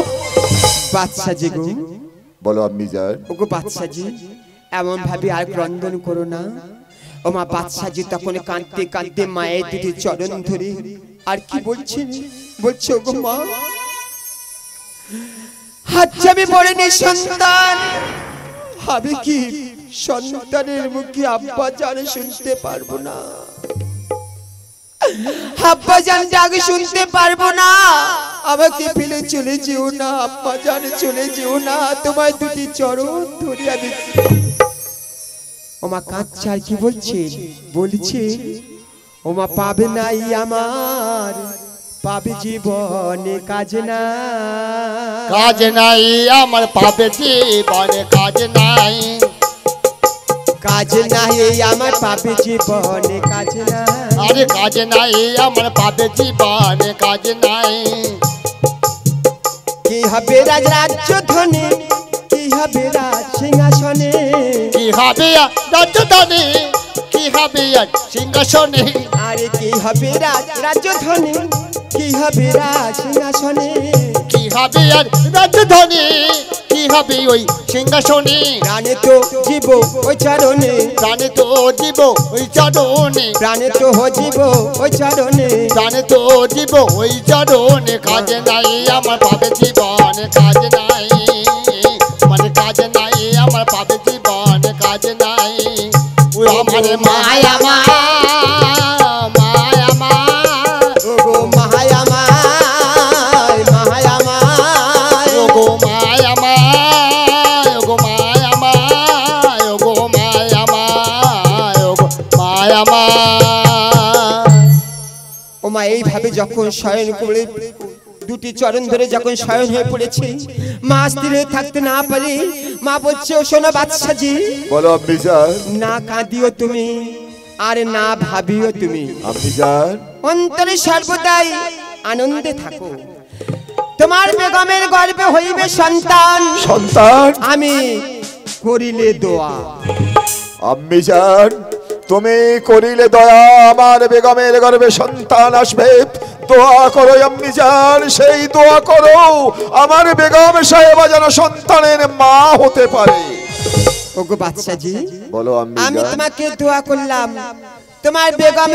বাদশাজি গো, বলো আম্মিজান। ওগো বাদশাজি, এমন ভাবে আর ক্রন্দন করো না। ও মা, বাদশাজি তখন কাঁদতে কাঁদতে মায়ের দুটি চরণ ধরে আর কি বলছেন, বলছে, ওগো মা, আচ্ছা আমি বলিনি সন্তান, আমি কি সন্তানের মুখে আব্বা জান শুনতে পারবো না? আব্বা জান ডাক শুনতে পারবো না? আমাকে ফেলে চলে যেও না আব্বা জান, চলে যেও না, তোমার দুটি চরণ ধরে আমি। ওমা কাঁদছে আর কি বলছে, বলছে, ওমা পাবে নাই আমার, পাবে জীবনে কাজ না, কাজ নাই আমার, পাবে জীবনে কাজ নাই, কাজ নাই আমার, পাবে জীবনে কাজ না, আরে কাজ নাই আমার, পাবে জীবনে কাজ নাই। কি হবে রাজ রাজ্য ধনে, কি হবে রাজ সিংহাসনে, কি হবে রাজধানী, কি হবে সিংহাসনে, আরে কি হবে রাজ রাজ্য ধনে, কি হবে রাজ সিংহাসনে, কি হবে আর রাজধানী, কি হবে ওই সিংহাসনে, প্রাণে তো জীব ওই চরণে, প্রাণে তো জীব ওই চরণে, প্রাণে তো জীব ওই চরণে, প্রাণে তো জীব ওই চরণে, কাজ নাই আমার, পাবে জীবনে কাজ নাই, মানে কাজ নাই আমার, পাবে জীবনে কাজ নাই। ওই আরে মায়া মা মায়া মা ওগো মায়া মায় মায়া মায় ওগো মায়া মা ওগো মায়া মা ওগো মায়া মা ওগো মায়া মা। ও মা এইভাবে যখন শয়ন করে দুটি চরণ ধরে যখন শয়ন হয়ে পড়েছে, মা স্থির হয়ে থাকতে না পারে মা বলছে, ও শোনো বাদশাজি, বলো আম্মিজান। না কাঁদিও তুমি আর না ভাবিও তুমি, আম্মিজান অন্তরে সর্বদাই আনন্দে থাকো। তোমার বেগমের গর্ভে হইবে সন্তান, সন্তান আমি করিলে দোয়া। আম্মিজান তুমি করিলে দয়া, আমার বেগমের গর্ভে সন্তান আসবে। দোয়া করো আম্মিজান, সেই দোয়া করো আমার বেগম সাহেবা যেন সন্তানের মা হতে পারে। ওগো বাদশাজি, বলো আমি আম্মিজান। তোমাকে দোয়া করলাম তোমার বেগম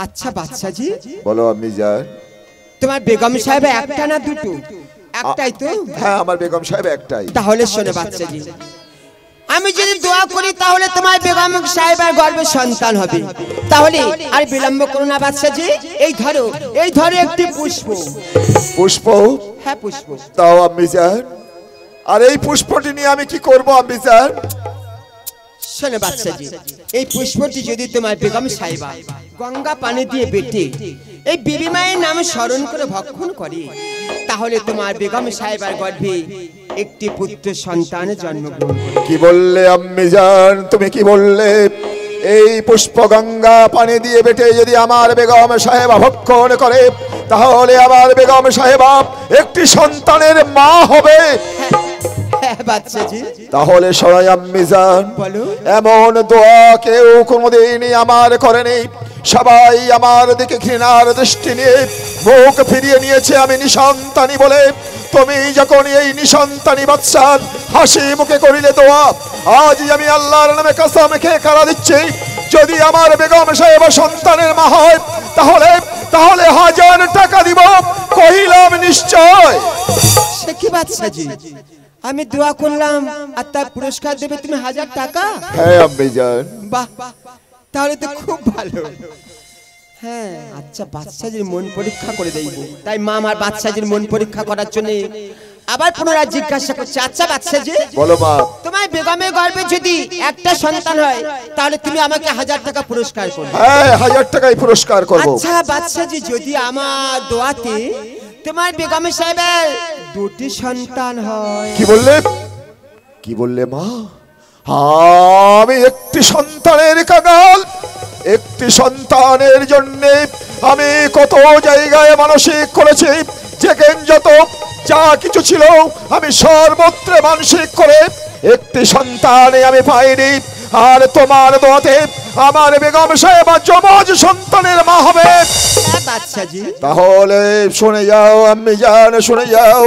আচ্ছা বাদশাজি, বলো আম্মিজান। তোমার বেগম সাহেব একটা না দুটো? একটাই তো? হ্যাঁ আমার বেগম সাহেব একটাই। তাহলে শোনো বাদশাজি, আমি যদি দোয়া করি তাহলে তোমার বেগম সাহেবের গর্ভে সন্তান হবে। তাহলে আর বিলম্ব করো না বাদশাজি, এই ধরো একটি পুষ্প। পুষ্প? হ্যাঁ পুষ্প। তাও আম্মিজান, আর এই পুষ্পটি নিয়ে আমি কি করব আম্মিজান? শোনো বাদশাজি, এই পুষ্পটি যদি তোমার বেগম সাহেবা গঙ্গা পানি দিয়ে বেটে এই বিবি মায়ের নাম স্মরণ করে ভক্ষণ করে, তাহলে তোমার বেগম সাহেবার গর্ভে একটি পুত্র সন্তান জন্মগ্রহণ করবে। কি বললে আম্মিজান, তুমি কি বললে? এই পুষ্প গঙ্গা পানি দিয়ে বেটে যদি আমার বেগম সাহেবা ভক্ষণ করে, তাহলে আমার বেগম সাহেবা একটি সন্তানের মা হবে। হ্যাঁ বাদশাজি। তাহলে সরাই আম্মিজান, বলো। এমন দোয়া কেউ কোনোদিনই আমার করেনি। সবাই আমার দিকে ঘৃণার দৃষ্টি নিয়ে মুখ ফিরিয়ে নিয়েছে আমি নিঃসন্তানী বলে। তুমি যখন এই নিঃসন্তানী বাদশাহ হাসি মুখে করিলে দোয়া, আজই আমি আল্লাহর নামে কসম খেয়ে কারা দিচ্ছি, যদি আমার বেগম সাহেব সন্তানের মা হয় তাহলে 1000 টাকা দিব, কহিলাম নিশ্চয়। সে কি বাদশাজি, আমি দোয়া করলাম আর তার পুরস্কার দেবে তুমি 1000 টাকা? হ্যাঁ আম্মিজান। বাহ, তাহলে তো খুব ভালো। হ্যাঁ আচ্ছা, বাদশাজির মন পরীক্ষা করে দেব। তাই মা আমার বাদশাজির মন পরীক্ষা করার জন্য আবার পুনরায় জিজ্ঞাসা করছে, আচ্ছা বাদশাজি, বলো মা। তোমার বেগমের গর্ভে যদি একটা সন্তান হয় তাহলে তুমি আমাকে 1000 টাকা পুরস্কার করবে? হ্যাঁ 1000 টাকাই পুরস্কার করব। আচ্ছা বাদশাজি, যদি আমার দোয়াতে তোমার বেগম সাহেবের দুটি সন্তান হয়? কি বললে? কি বললে মা? আমি একটি সন্তানের কাঙাল। একটি সন্তানের জন্য আমি কত জায়গায় মানসিক করেছি, যেখানে যত যা কিছু ছিল আমি সর্বত্র মানসিক করে একটি সন্তানে আমি পাইনি। আর তোমার দোয়াতে আমার বেগম সাহেবা যমজ সন্তানের মা হবে। বাদশাজি, তাহলে শুনে যাও আম্মিজান, শুনে যাও,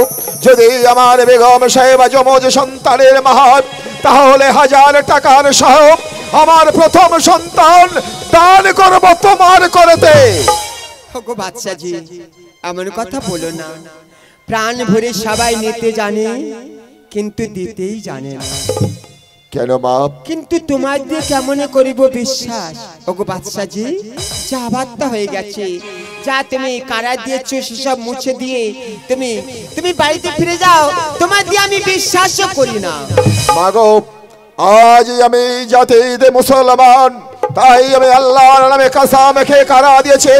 যদি আমার বেগম সাহেবা যমজ সন্তানের মা হয় তাহলে 1000 টাকার সহ আমার প্রথম সন্তান দান করব তোমার করতে। ওগো বাদশাজি, এমন কথা বলো না। প্রাণ ভরে সবাই নিতে জানে কিন্তু দিতেই জানে না। কেন মা? কিন্তু তোমার দিয়ে কেমন করিব বিশ্বাস? ওগো বাদশাজি, যা বার্তা হয়ে গেছে, যা তুমি কারা দিয়েছো সেসব মুছে দিয়ে তুমি বাড়িতে ফিরে যাও। তোমার দিয়ে আমি বিশ্বাসও করি না। মাগো, আজ আমি জাতিতে মুসলমান, তাই আমি আল্লাহর নামে কসম খেয়ে কারা দিয়েছি,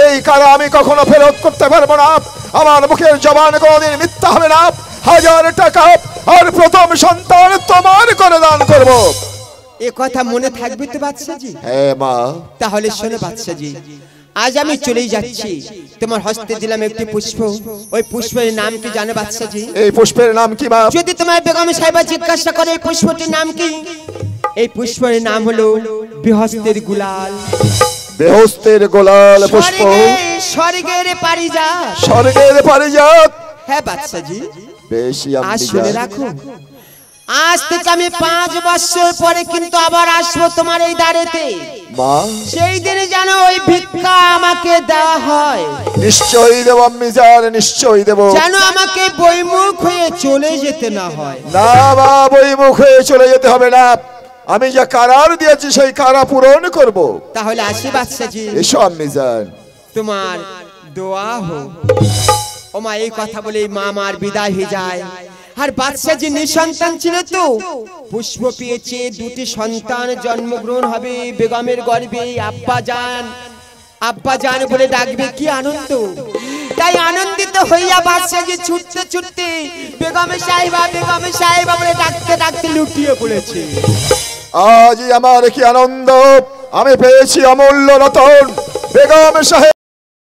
এই কারা আমি কখনো ফেরত করতে পারবো না। আমার মুখের জবান কোনোদিন মিথ্যা হবে না। 1000 টাকা আর প্রথম সন্তান তোমার করে দান করব। এ কথা মনে থাকবে তো বাদশাজি? হ্যাঁ মা। তাহলে শোনো বাদশাজি, আজ আমি চলেই যাচ্ছি। তোমার হস্তে দিলাম একটি পুষ্প। ওই পুষ্পের নাম কি জানো বাদশাজি? এই পুষ্পের নাম কি মা? যদি তোমার বেগম সাহেবা জিজ্ঞাসা করে এই পুষ্পটির নাম কি, এই পুষ্পের নাম হলো বেহস্তের গুলাল। বেহস্তের গোলাল পুষ্প? স্বর্গের পারিজাত। স্বর্গের পারিজাত? হ্যাঁ বাদশাজি। বেশি আজ শুনে রাখো, আজ থেকে আমি 5 বছর পরে কিন্তু আবার আসবো তোমার এই দ্বারেতে। মা, সেই দিনে যেন ওই ভিক্ষা আমাকে দেওয়া হয়। নিশ্চয়ই দেব আম্মিজান, নিশ্চয়ই দেব। যেন আমাকে বইমুখ হয়ে চলে যেতে না হয়। না বা বইমুখ হয়ে চলে যেতে হবে না। আমি যা কারার দিয়েছি সেই কারা পূরণ করব। তাহলে আসি বাদশাজি। এসো আম্মি জান। তোমার দোয়া হোক। ও মা, এই কথা বলে মা মার বিদায় হয়ে যায়। আর বাদশাজি নিঃসন্তান ছিল তো, পুষ্প পেয়েছে, দুটি সন্তান জন্মগ্রহণ হবে বেগমের গর্ভে। আব্বা জান বলে ডাকবে, কি আনন্দ। তাই আনন্দিত হইয়া বাদশাজি ছুটতে ছুটতে বেগমে সাহেবা বলে ডাকতে ডাকতে লুটিয়ে পড়েছে। আজ আমার কি আনন্দ, আমি পেয়েছি অমূল্য রতন বেগম সাহেব।